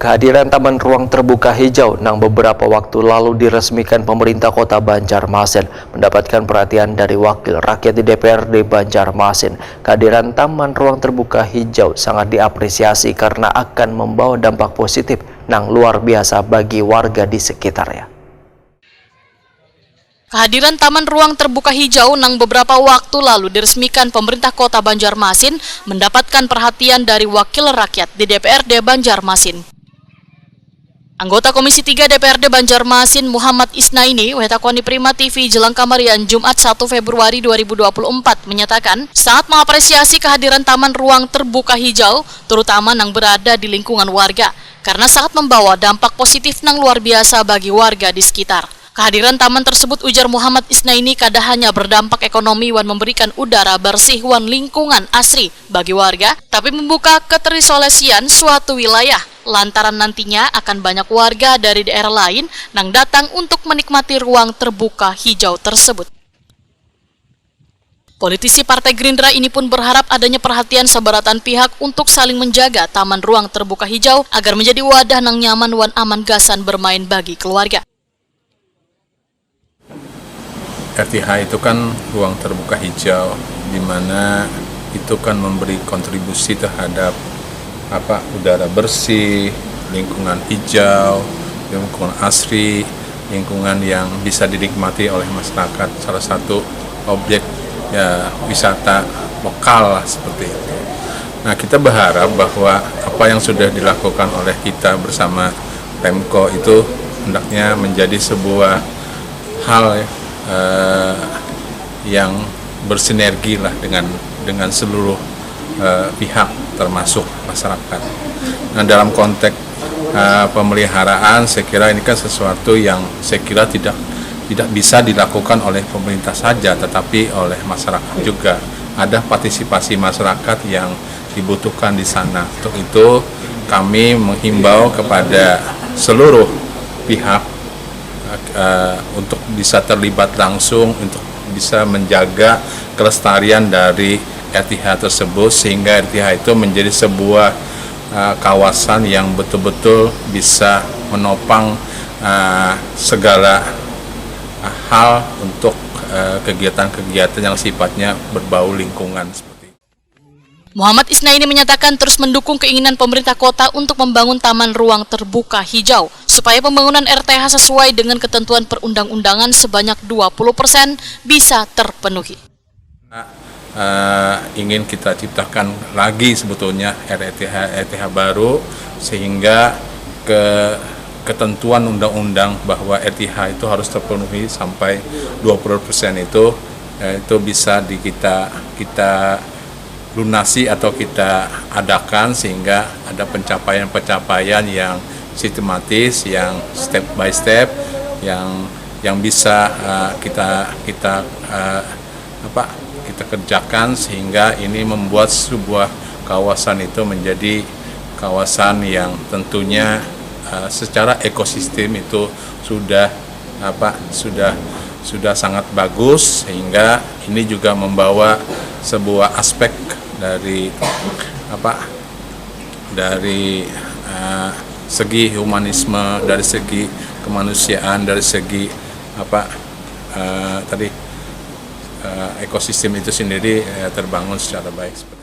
Kehadiran Taman Ruang Terbuka Hijau yang beberapa waktu lalu diresmikan pemerintah Kota Banjarmasin mendapatkan perhatian dari Wakil Rakyat di DPRD Banjarmasin. Kehadiran Taman Ruang Terbuka Hijau sangat diapresiasi karena akan membawa dampak positif yang luar biasa bagi warga di sekitarnya. Kehadiran Taman Ruang Terbuka Hijau yang beberapa waktu lalu diresmikan pemerintah Kota Banjarmasin mendapatkan perhatian dari Wakil Rakyat di DPRD Banjarmasin. Anggota Komisi 3 DPRD Banjarmasin Muhammad Isnaini, wetakoni Prima TV Jelang Kamarian Jumat 1 Februari 2024 menyatakan sangat mengapresiasi kehadiran Taman Ruang Terbuka Hijau, terutama yang berada di lingkungan warga, karena sangat membawa dampak positif yang luar biasa bagi warga di sekitar. Kehadiran taman tersebut, ujar Muhammad Isnaini, kada hanya berdampak ekonomi wan memberikan udara bersih wan lingkungan asri bagi warga, tapi membuka keterisolasian suatu wilayah. Lantaran nantinya akan banyak warga dari daerah lain yang datang untuk menikmati ruang terbuka hijau tersebut. Politisi Partai Gerindra ini pun berharap adanya perhatian sebaratan pihak untuk saling menjaga Taman Ruang Terbuka Hijau agar menjadi wadah yang nyaman wan aman gasan bermain bagi keluarga. RTH itu kan ruang terbuka hijau, di mana itu kan memberi kontribusi terhadap udara bersih, lingkungan hijau, lingkungan asri, lingkungan yang bisa dinikmati oleh masyarakat. Salah satu objek wisata lokal lah, seperti itu. Nah, kita berharap bahwa apa yang sudah dilakukan oleh kita bersama Pemko itu hendaknya menjadi sebuah hal yang bersinergi lah dengan seluruh pihak termasuk masyarakat. Nah, dalam konteks pemeliharaan, saya kira ini kan sesuatu yang saya kira tidak bisa dilakukan oleh pemerintah saja, tetapi oleh masyarakat juga. Ada partisipasi masyarakat yang dibutuhkan di sana. Untuk itu kami menghimbau kepada seluruh pihak untuk bisa terlibat langsung, untuk bisa menjaga kelestarian dari RTH tersebut, sehingga RTH itu menjadi sebuah kawasan yang betul-betul bisa menopang segala hal untuk kegiatan-kegiatan yang sifatnya berbau lingkungan. Muhammad Isnaini menyatakan terus mendukung keinginan pemerintah kota untuk membangun Taman Ruang Terbuka Hijau supaya pembangunan RTH sesuai dengan ketentuan perundang-undangan sebanyak 20% bisa terpenuhi. Ingin kita ciptakan lagi sebetulnya RTH baru, sehingga ketentuan undang-undang bahwa RTH itu harus terpenuhi sampai 20% itu bisa kita lunasi atau kita adakan, sehingga ada pencapaian-pencapaian yang sistematis, yang step by step, yang bisa kita kerjakan, sehingga ini membuat sebuah kawasan itu menjadi kawasan yang tentunya secara ekosistem itu sudah sangat bagus, sehingga ini juga membawa sebuah aspek dari segi humanisme, dari segi kemanusiaan, dari segi ekosistem itu sendiri terbangun secara baik.